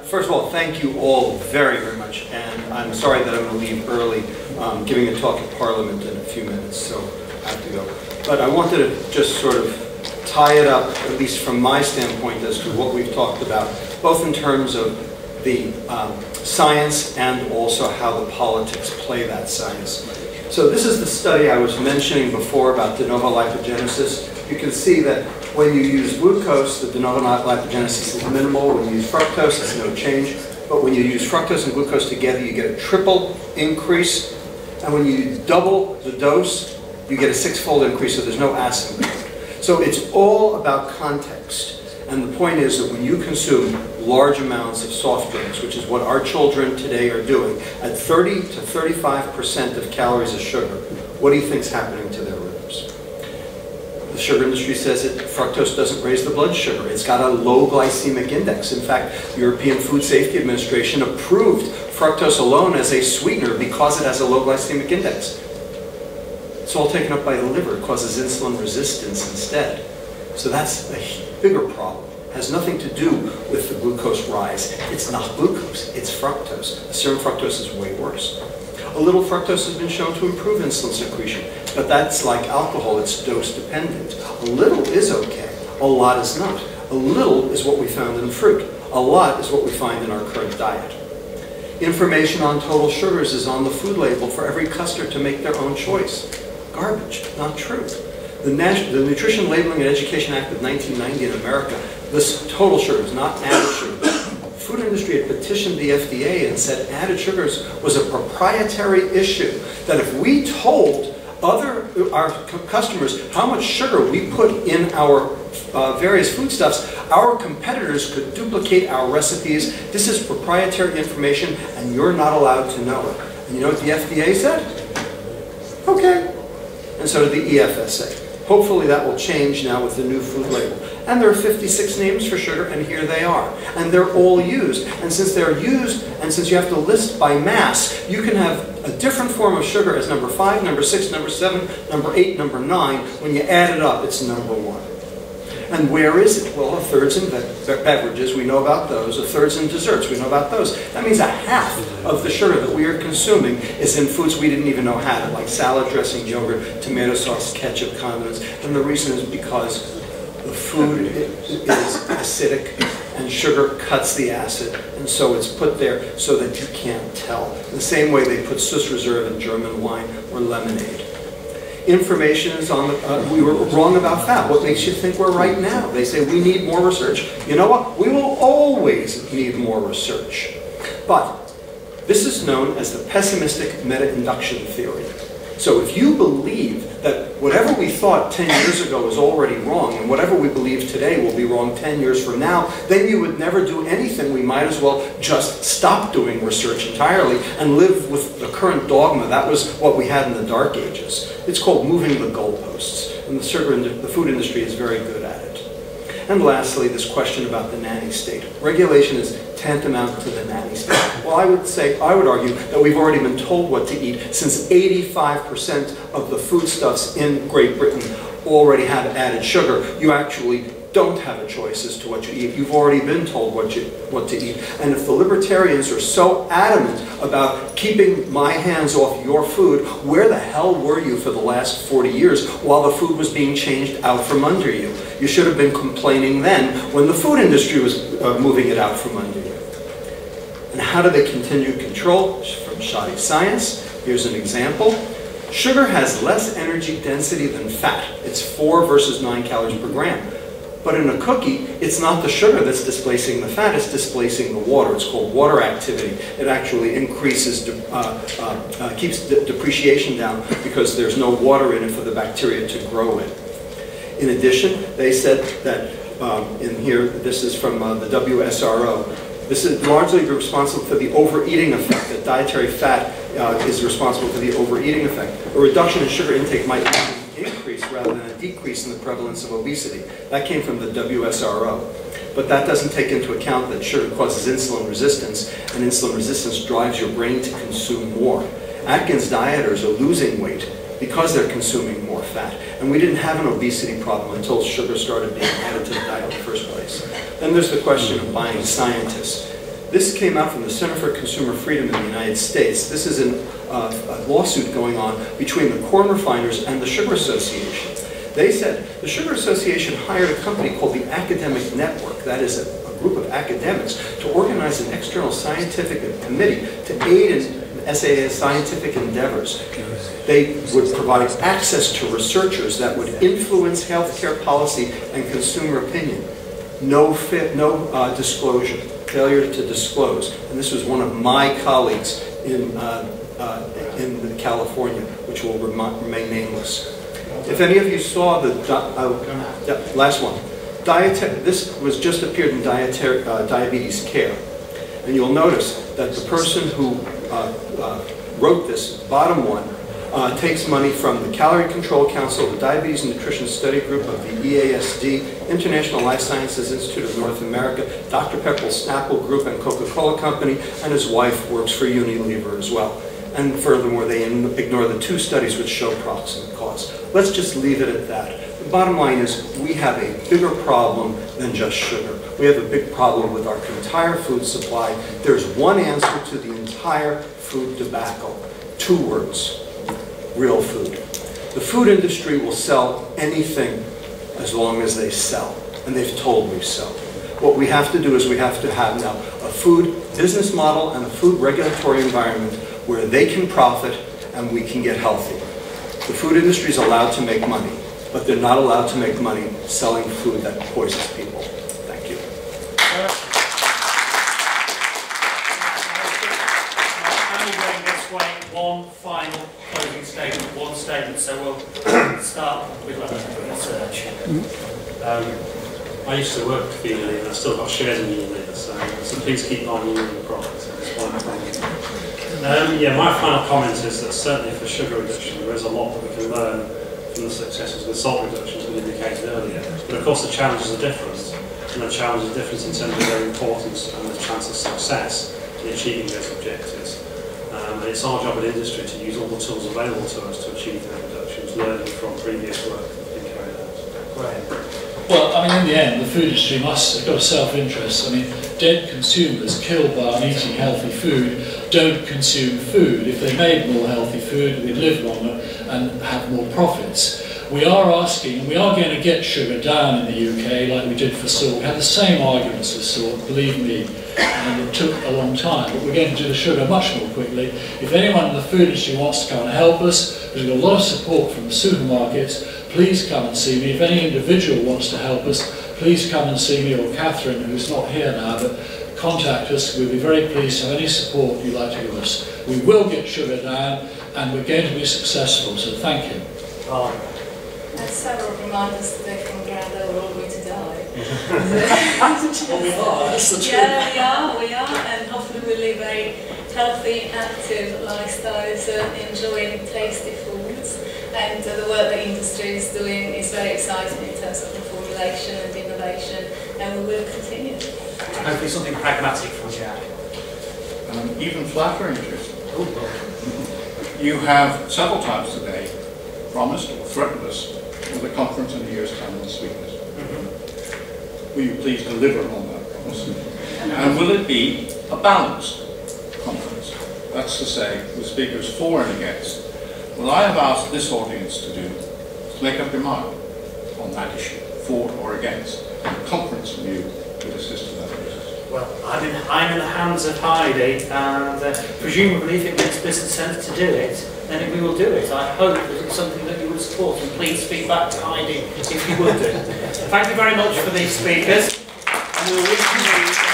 First of all, thank you all very, very much. And I'm sorry that I'm going to leave early, giving a talk at Parliament in a few minutes, so I have to go. But I wanted to just sort of tie it up, at least from my standpoint, as to what we've talked about, both in terms of the science and also how the politics play that science. So this is the study I was mentioning before about de novo lipogenesis. You can see that when you use glucose, the de novo lipogenesis is minimal. When you use fructose, it's no change. But when you use fructose and glucose together, you get a triple increase. And when you double the dose, you get a six-fold increase, so there's no asymptote. So it's all about context. And the point is that when you consume large amounts of soft drinks, which is what our children today are doing, at 30 to 35% of calories of sugar, what do you think is happening to their rhythms? The sugar industry says that fructose doesn't raise the blood sugar. It's got a low glycemic index. In fact, the European Food Safety Administration approved fructose alone as a sweetener because it has a low glycemic index. It's all taken up by the liver. It causes insulin resistance instead. So that's a bigger problem. It has nothing to do with the glucose rise. It's not glucose, it's fructose. The serum fructose is way worse. A little fructose has been shown to improve insulin secretion, but that's like alcohol, it's dose dependent. A little is okay, a lot is not. A little is what we found in fruit. A lot is what we find in our current diet. Information on total sugars is on the food label for every customer to make their own choice. Garbage, not true. The Nutrition Labeling and Education Act of 1990 in America lists total sugars, not added sugars. The food industry had petitioned the FDA and said added sugars was a proprietary issue, that if we told our customers how much sugar we put in our various foodstuffs, our competitors could duplicate our recipes. This is proprietary information and you're not allowed to know it. And you know what the FDA said? Okay. And so did the EFSA. Hopefully that will change now with the new food label. And there are 56 names for sugar, and here they are. And they're all used. And since they're used, and since you have to list by mass, you can have a different form of sugar as number 5, number 6, number 7, number 8, number 9. When you add it up, it's number 1. And where is it? Well, a third's in beverages, we know about those. A third's in desserts, we know about those. That means a half of the sugar that we are consuming is in foods we didn't even know had it, like salad dressing, yogurt, tomato sauce, ketchup, condiments. And the reason is because the food is acidic and sugar cuts the acid. And so it's put there so that you can't tell. The same way they put Swiss Reserve in German wine or lemonade. Information is on we were wrong about fat. What makes you think we're right now? They say we need more research. You know what? We will always need more research. But this is known as the pessimistic meta-induction theory. So if you believe that whatever we thought 10 years ago is already wrong, and whatever we believe today will be wrong 10 years from now, then you would never do anything. We might as well just stop doing research entirely and live with the current dogma. That was what we had in the Dark Ages. It's called moving the goalposts, and the food industry is very good at it. And lastly, this question about the nanny state. Regulation is tantamount to the nanny state. Well, I would argue that we've already been told what to eat, since 85% of the foodstuffs in Great Britain already have added sugar. You actually don't have a choice as to what you eat. You've already been told what to eat. And if the libertarians are so adamant about keeping my hands off your food, where the hell were you for the last 40 years while the food was being changed out from under you? You should have been complaining then when the food industry was moving it out from under you. And how do they continue control? From shoddy science. Here's an example. Sugar has less energy density than fat. It's 4 versus 9 calories per gram. But in a cookie, it's not the sugar that's displacing the fat, it's displacing the water. It's called water activity. It actually increases, keeps depreciation down because there's no water in it for the bacteria to grow in. In addition, they said that, in here, this is from the WSRO, this is largely responsible for the overeating effect, that dietary fat is responsible for the overeating effect. A reduction in sugar intake might increase rather than a decrease in the prevalence of obesity. That came from the WSRO. But that doesn't take into account that sugar causes insulin resistance, and insulin resistance drives your brain to consume more. Atkins dieters are losing weight because they're consuming more fat. And we didn't have an obesity problem until sugar started being added to the diet in the first place. Then there's the question of buying scientists. This came out from the Center for Consumer Freedom in the United States. This is a lawsuit going on between the corn refiners and the Sugar Association. They said the Sugar Association hired a company called the Academic Network, that is a group of academics, to organize an external scientific committee to aid in SAA's scientific endeavors. They would provide access to researchers that would influence healthcare policy and consumer opinion. No disclosure, failure to disclose. And this was one of my colleagues in California, which will remain nameless. If any of you saw the last one, this was just appeared in Diabetes Care. And you'll notice that the person who wrote this, bottom one, takes money from the Calorie Control Council, the Diabetes and Nutrition Study Group of the EASD, International Life Sciences Institute of North America, Dr. Pepper's Snapple Group and Coca-Cola Company, and his wife works for Unilever as well. And furthermore, they ignore the 2 studies which show proximate cause. Let's just leave it at that. The bottom line is we have a bigger problem than just sugar. We have a big problem with our entire food supply. There's one answer to the entire food debacle. 2 words: real food. The food industry will sell anything as long as they sell, and they've told me so. What we have to do is we have to have now a food business model and a food regulatory environment where they can profit and we can get healthy. The food industry is allowed to make money, but they're not allowed to make money selling food that poisons people. Thank you. Only going this way, one final closing statement, one statement, so we'll start with research. I used to work for Unilever, and I still got shares in Unilever, so please keep on Unilever products. Yeah, my final comment is that certainly for sugar reduction there is a lot that we can learn from the successes with salt reduction, as we indicated earlier. But of course the challenges are different, and the challenges are different in terms of their importance and the chance of success in achieving those objectives. And it's our job in industry to use all the tools available to us to achieve those reductions, learning from previous work that's been carried out. Right. Well, I mean, in the end, the food industry must have got a self-interest. I mean, dead consumers killed by eating healthy food don't consume food. If they made more healthy food, we'd live longer and have more profits. We are asking, and we are going to get sugar down in the UK like we did for salt. We had the same arguments for salt, believe me, and it took a long time, but we're going to do the sugar much more quickly. If anyone in the food industry wants to come and help us, we've got a lot of support from the supermarkets. Please come and see me. If any individual wants to help us, please come and see me, or Catherine, who's not here now, but contact us. We'll be very pleased to have any support you'd like to give us. We will get sugar down, and we're going to be successful, so thank you. And several reminders today from the ground that we're all going to die. Well, we are, that's the truth. Yeah, we are, and hopefully we'll live a healthy, active lifestyles, enjoying tasty foods. And the work the industry is doing is very exciting in terms of the formulation and innovation, and we will continue. Hopefully something pragmatic from Jack. Even flattering, Tristan. You have several times today promised or threatened us with a conference in a year's time on sweetness. Will you please deliver on that promise? And will it be a balanced conference? That's to say, with speakers for and against. What I have asked this audience to do is to make up your mind on that issue, for or against. And the conference view will assist in that process. Well, I'm in the hands of Heidi, and presumably if it makes business sense to do it, then we will do it. I hope that it's something that you would support, and please feed back to Heidi if you would do. Thank you very much for these speakers, and we'll reconvene.